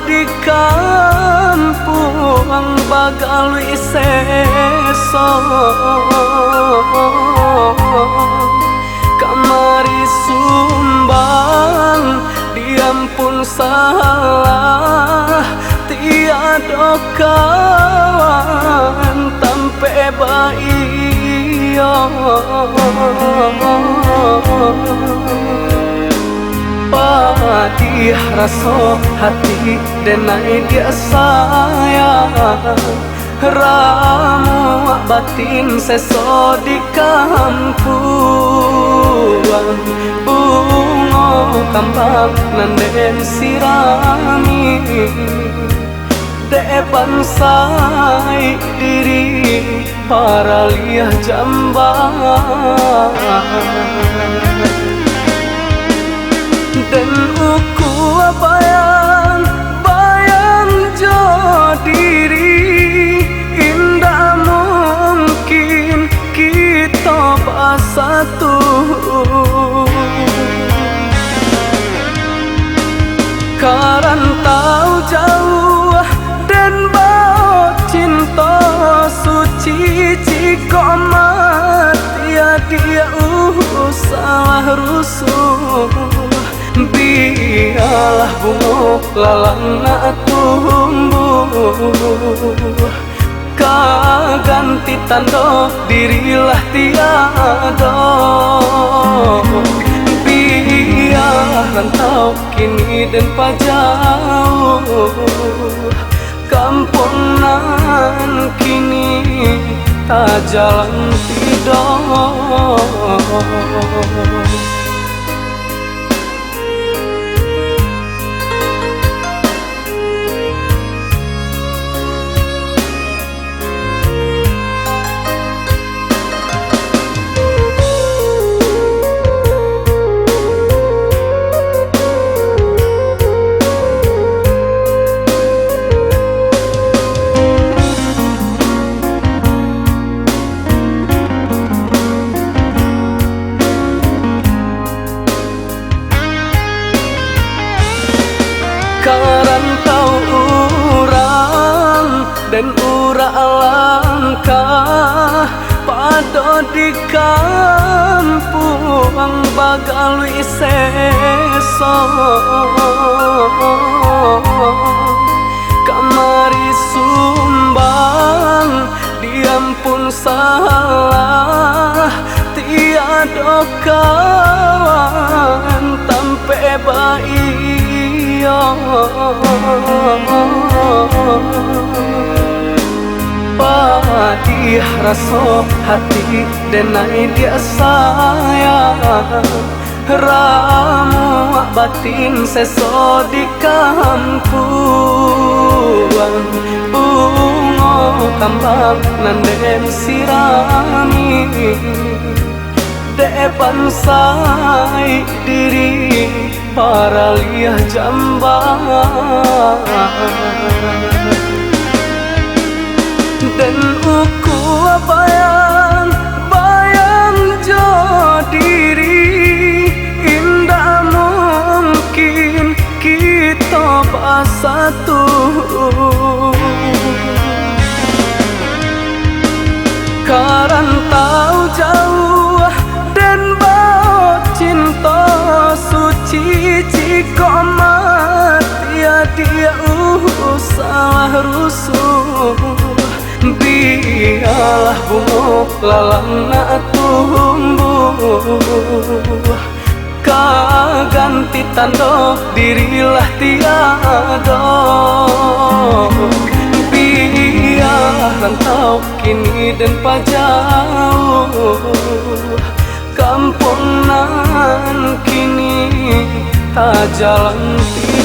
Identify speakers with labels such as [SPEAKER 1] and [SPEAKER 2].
[SPEAKER 1] di kampung bagalui seso kamari sumbang diampun salah tiada kawan tampe baio Padih raso hati denai dia sayang ramu batin seso di kampuan bungo kambang nanden sirami depan sai diri para liah jambang dan uku bayang jo diri indah mungkin kita bersatu karantau jauh dan bau cinta suci jika mati dia salah rusuh biarlah bunga lalang nak tumbuh kaganti tanda dirilah tiada biar rantau kini dan pajauh kampung nan kini tak jalan tidur karantau urang dan ura langkah pada di kampung bagalui seso kamari sumbang diampun salah tiada kawan tampe baik Padih raso hati denai dia sayang ramu batin seso di kampuan bungo kambang nanden sirami depan sai diri para liah jambang dan uku bayang jo diri indah mungkin kita bersatu karantau jauh dan bau cinta suci jika mati dia salah rusuh biarlah bunga lalang nak tumbuh kaganti tanda dirilah tiada biar rantau kini dan pajauh kampung nan kini tak jalan tidur